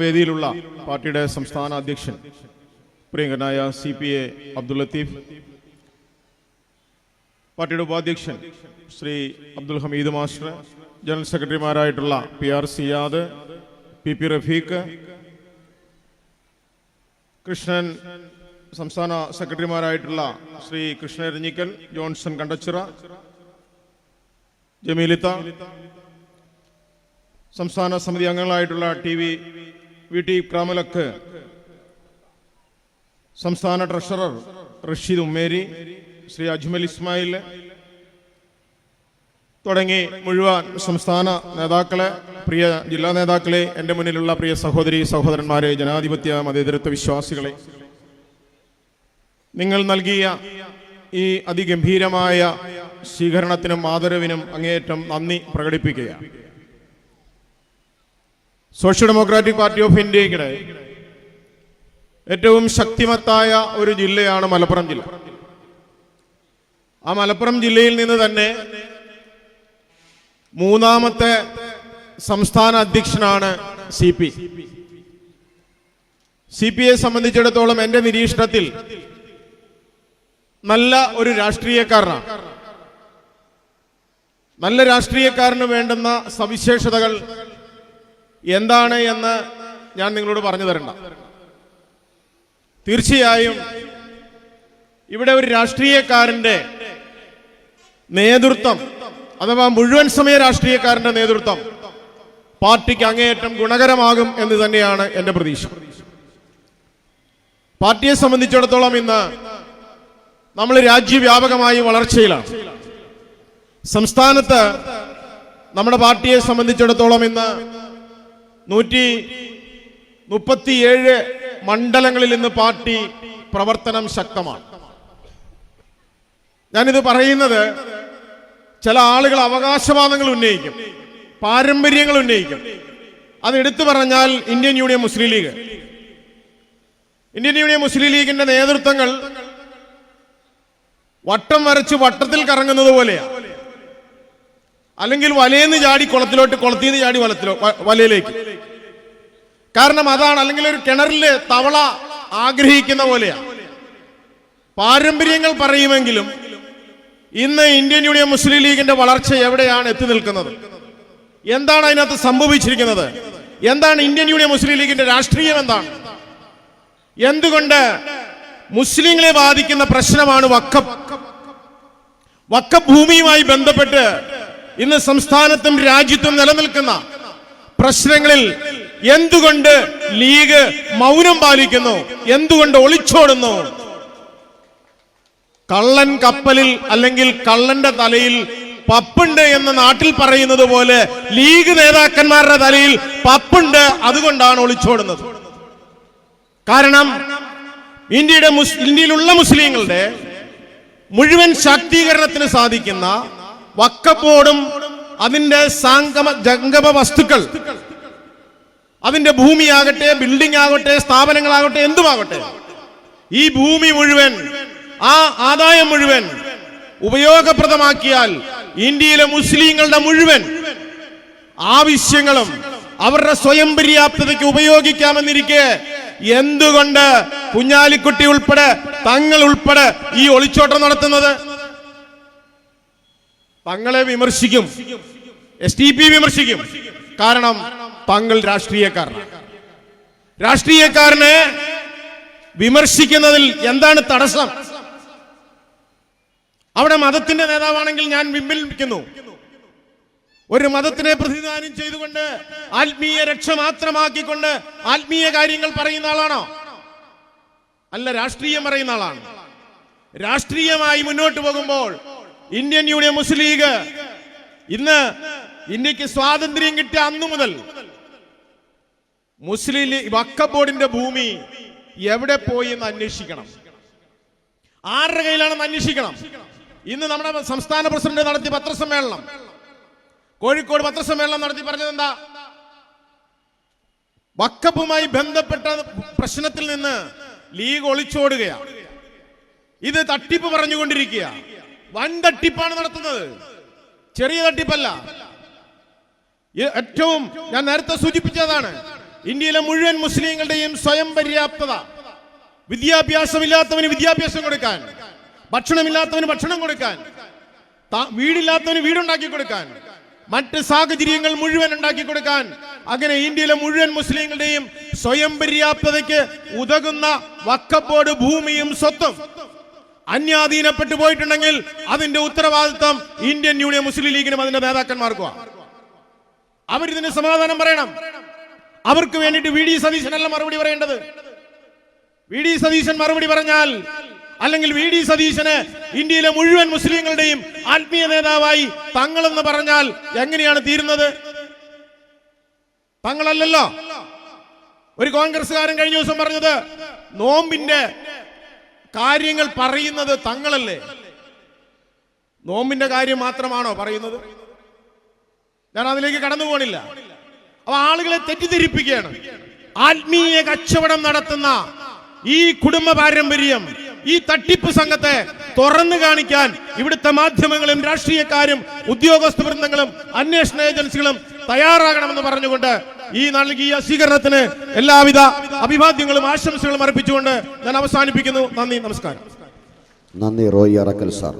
വേദിയിലുള്ള പാർട്ടിയുടെ സംസ്ഥാന അധ്യക്ഷൻ പ്രിയങ്കരനായ CPA അബ്ദുൽ ലത്തീഫ്, പാർട്ടിയുടെ ഉപാധ്യക്ഷൻ ശ്രീ അബ്ദുൽ ഹമീദ് മാസ്റ്റർ, ജനറൽ സെക്രട്ടറിമാരായിട്ടുള്ള PR സിയാദ്, PP റഫീഖ്, കൃഷ്ണൻ, സംസ്ഥാന സെക്രട്ടറിമാരായിട്ടുള്ള ശ്രീ കൃഷ്ണ എരഞ്ഞിക്കൽ, ജോൺസൺ കണ്ടച്ചിറ, ജമീലിത്ത, സംസ്ഥാന സമിതി അംഗങ്ങളായിട്ടുള്ള VT ക്രാമലക്ക്, സംസ്ഥാന ട്രഷറർ റഷീദ് ഉമ്മേരി, ശ്രീ അജ്മൽ ഇസ്മായിൽ തുടങ്ങി മുഴുവൻ സംസ്ഥാന നേതാക്കളെ, പ്രിയ ജില്ലാ നേതാക്കളെ, എൻ്റെ മുന്നിലുള്ള പ്രിയ സഹോദരി സഹോദരന്മാരെ, ജനാധിപത്യ മതേതരത്വ വിശ്വാസികളെ, നിങ്ങൾ നൽകിയ ഈ അതിഗംഭീരമായ സ്വീകരണത്തിനും ആദരവിനും അങ്ങേയറ്റം നന്ദി പ്രകടിപ്പിക്കുകയാണ്. സോഷ്യൽ ഡെമോക്രാറ്റിക് പാർട്ടി ഓഫ് ഇന്ത്യയുടെ ഏറ്റവും ശക്തിമത്തായ ഒരു ജില്ലയാണ് മലപ്പുറം ജില്ല. ആ മലപ്പുറം ജില്ലയിൽ നിന്ന് തന്നെ മൂന്നാമത്തെ സംസ്ഥാന അധ്യക്ഷനാണ് CPയെ സംബന്ധിച്ചിടത്തോളം എൻ്റെ നിരീക്ഷണത്തിൽ നല്ല ഒരു രാഷ്ട്രീയക്കാരനാണ്. നല്ല രാഷ്ട്രീയക്കാരന് വേണ്ടുന്ന സവിശേഷതകൾ എന്താണ് എന്ന് ഞാൻ നിങ്ങളോട് പറഞ്ഞു തരണ്ട. തീർച്ചയായും ഇവിടെ ഒരു രാഷ്ട്രീയക്കാരന്റെ നേതൃത്വം, അഥവാ മുഴുവൻ സമയ രാഷ്ട്രീയക്കാരന്റെ നേതൃത്വം പാർട്ടിക്ക് അങ്ങേയറ്റം ഗുണകരമാകും എന്ന് തന്നെയാണ് എൻ്റെ പ്രതീക്ഷ. പാർട്ടിയെ സംബന്ധിച്ചിടത്തോളം ഇന്ന് നമ്മൾ രാജ്യവ്യാപകമായി വളർച്ചയിലാണ്. സംസ്ഥാനത്ത് നമ്മുടെ പാർട്ടിയെ സംബന്ധിച്ചിടത്തോളം ഇന്ന് 137 മണ്ഡലങ്ങളിൽ ഇന്ന് പാർട്ടി പ്രവർത്തനം ശക്തമാണ്. ഞാനിത് പറയുന്നത് ചില ആളുകൾ അവകാശവാദങ്ങൾ ഉന്നയിക്കും, പാരമ്പര്യങ്ങൾ ഉന്നയിക്കും. അത് എടുത്തു പറഞ്ഞാൽ ഇന്ത്യൻ യൂണിയൻ മുസ്ലിം ലീഗിന്റെ നേതൃത്വങ്ങൾ വട്ടം വരച്ച് വട്ടത്തിൽ കറങ്ങുന്നത് പോലെയാണ്. അല്ലെങ്കിൽ വലയെന്ന് ചാടി കുളത്തിലോട്ട്, കുളത്തിന്ന് ചാടി വലയിലേക്ക്. കാരണം അതാണ്. അല്ലെങ്കിൽ ഒരു കിണറില് തവള ആഗ്രഹിക്കുന്ന പോലെയാണ്. പാരമ്പര്യങ്ങൾ പറയുമെങ്കിലും ഇന്ന് ഇന്ത്യൻ യൂണിയൻ മുസ്ലിം ലീഗിന്റെ വളർച്ച എവിടെയാണ് എത്തി നിൽക്കുന്നത്? എന്താണ് അതിനകത്ത് സംഭവിച്ചിരിക്കുന്നത്? എന്താണ് ഇന്ത്യൻ യൂണിയൻ മുസ്ലിം ലീഗിന്റെ രാഷ്ട്രീയം? എന്താണ്? എന്തുകൊണ്ട് മുസ്ലിങ്ങളെ ബാധിക്കുന്ന പ്രശ്നമാണ് വഖഫ് ഭൂമിയുമായി ബന്ധപ്പെട്ട് ഇന്ന് സംസ്ഥാനത്തും രാജ്യത്തും നിലനിൽക്കുന്ന പ്രശ്നങ്ങളിൽ എന്തുകൊണ്ട് ലീഗ് മൗനം പാലിക്കുന്നു? എന്തുകൊണ്ട് ഒളിച്ചോടുന്നു? കള്ളൻ കപ്പലിൽ അല്ലെങ്കിൽ കള്ളന്റെ തലയിൽ പപ്പുണ്ട് എന്ന് നാട്ടിൽ പറയുന്നത് പോലെ ലീഗ് നേതാക്കന്മാരുടെ തലയിൽ പപ്പുണ്ട്, അതുകൊണ്ടാണ് ഒളിച്ചോടുന്നത്. കാരണം ഇന്ത്യയിലുള്ള മുസ്ലിങ്ങളുടെ മുഴുവൻ ശാക്തീകരണത്തിന് സാധിക്കുന്ന വഖഫ് ബോർഡും അതിന്റെ ജംഗമ വസ്തുക്കൾ, അതിന്റെ ഭൂമിയാകട്ടെ, ബിൽഡിംഗ് ആകട്ടെ, സ്ഥാപനങ്ങളാകട്ടെ, എന്തുമാകട്ടെ, ഈ ഭൂമി മുഴുവൻ, ആ ആദായം മുഴുവൻ ഉപയോഗപ്രദമാക്കിയാൽ ഇന്ത്യയിലെ മുസ്ലിങ്ങളുടെ മുഴുവൻ ആവശ്യങ്ങളും അവരുടെ സ്വയം പര്യാപ്തതയ്ക്ക് ഉപയോഗിക്കാമെന്നിരിക്കെ എന്തുകൊണ്ട് കുഞ്ഞാലിക്കുട്ടി ഉൾപ്പെടെ, തങ്ങൾ ഉൾപ്പെടെ ഈ ഒളിച്ചോട്ടം നടത്തുന്നത്? തങ്ങളെ വിമർശിക്കും, SDP വിമർശിക്കും. കാരണം തങ്ങൾ രാഷ്ട്രീയക്കാരനെ വിമർശിക്കുന്നതിൽ എന്താണ് തടസ്സം? അവിടെ മതത്തിന്റെ നേതാവാണെങ്കിൽ ഞാൻ പിൻവലിക്കുന്നു. ഒരു മതത്തിനെ പ്രതിനിധാനം ചെയ്തുകൊണ്ട് ആത്മീയ രക്ഷ മാത്രമാക്കിക്കൊണ്ട് ആത്മീയ കാര്യങ്ങൾ പറയുന്ന ആളാണോ? അല്ല, രാഷ്ട്രീയം പറയുന്ന ആളാണ്. രാഷ്ട്രീയമായി മുന്നോട്ട് പോകുമ്പോൾ ഇന്ത്യൻ യൂണിയൻ മുസ്ലിം ലീഗ് ഇന്ന് ഇന്ത്യക്ക് സ്വാതന്ത്ര്യം കിട്ടിയ അന്നു മുതൽ മുസ്ലിം ലീഗ് വഖഫ് ബോർഡിന്റെ ഭൂമി എവിടെ പോയി എന്ന് അന്വേഷിക്കണം. ആരുടെ കയ്യിലാണെന്ന് അന്വേഷിക്കണം. ഇന്ന് നമ്മുടെ സംസ്ഥാന പ്രസിഡന്റ് നടത്തിയ പത്രസമ്മേളനം, കോഴിക്കോട് പത്രസമ്മേളനം നടത്തി പറഞ്ഞത് എന്താ? വഖഫുമായി ബന്ധപ്പെട്ട പ്രശ്നത്തിൽ നിന്ന് ലീഗ് ഒളിച്ചോടുകയാണ്. ഇത് തട്ടിപ്പ് പറഞ്ഞുകൊണ്ടിരിക്കുക. വൻ തട്ടിപ്പാണ് നടത്തുന്നത്, ചെറിയ തട്ടിപ്പല്ല. ഏറ്റവും ഞാൻ നേരത്തെ സൂചിപ്പിച്ചതാണ്, ഇന്ത്യയിലെ മുഴുവൻ മുസ്ലിങ്ങളുടെയും സ്വയം പര്യാപ്തത, വിദ്യാഭ്യാസമില്ലാത്തവന് വിദ്യാഭ്യാസം കൊടുക്കാൻ, ഭക്ഷണമില്ലാത്തവന് ഭക്ഷണം കൊടുക്കാൻ, വീടില്ലാത്തവന് വീടുണ്ടാക്കി കൊടുക്കാൻ, മറ്റ് സാഹചര്യങ്ങൾ മുഴുവൻ ഉണ്ടാക്കി കൊടുക്കാൻ, അങ്ങനെ ഇന്ത്യയിലെ മുഴുവൻ മുസ്ലിങ്ങളുടെയും സ്വയം പര്യാപ്തതയ്ക്ക് ഉതകുന്ന വഖഫ് ബോർഡ് ഭൂമിയും സ്വത്തും അന്യാധീനപ്പെട്ടു പോയിട്ടുണ്ടെങ്കിൽ അതിന്റെ ഉത്തരവാദിത്വം ഇന്ത്യൻ യൂണിയൻ മുസ്ലിം ലീഗിനും അതിന്റെ നേതാക്കന്മാർക്കും. അവരിതിന് സമാധാനം പറയണം. അവർക്ക് വേണ്ടിയിട്ട് വി ഡി സതീശനല്ല മറുപടി പറയേണ്ടത്. വി ഡി സതീശൻ മറുപടി പറഞ്ഞാൽ, അല്ലെങ്കിൽ വി ഡി സതീശന് ഇന്ത്യയിലെ മുഴുവൻ മുസ്ലിങ്ങളുടെയും ആത്മീയ നേതാവായി തങ്ങളെന്ന് പറഞ്ഞാൽ എങ്ങനെയാണ് തീരുന്നത്? തങ്ങളല്ലല്ലോ. ഒരു കോൺഗ്രസ്സുകാരൻ കഴിഞ്ഞ ദിവസം പറഞ്ഞത് നോമ്പിന്റെ കാര്യങ്ങൾ പറയുന്നത് തങ്ങളല്ലേ. നോമ്പിന്റെ കാര്യം മാത്രമാണോ പറയുന്നത്? ഞാൻ അതിലേക്ക് കടന്നു പോകണില്ല. അപ്പൊ ആളുകളെ തെറ്റിദ്ധരിപ്പിക്കുകയാണ്. ആത്മീയ കച്ചവടം നടത്തുന്ന ഈ കുടുംബ പാരമ്പര്യം, ഈ തട്ടിപ്പ് സംഘത്തെ തുറന്നു കാണിക്കാൻ ഇവിടുത്തെ മാധ്യമങ്ങളും രാഷ്ട്രീയക്കാരും ഉദ്യോഗസ്ഥ വൃന്ദങ്ങളും അന്വേഷണ ഏജൻസികളും തയ്യാറാകണമെന്ന് പറഞ്ഞുകൊണ്ട് ഈ നൽകിയ സ്വീകരണത്തിന് എല്ലാവിധ അഭിവാദ്യങ്ങളും ആശംസകളും അർപ്പിച്ചുകൊണ്ട് ഞാൻ അവസാനിപ്പിക്കുന്നു. നന്ദി, നമസ്കാരം. നന്ദി റോയി അറക്കൽ സാർ.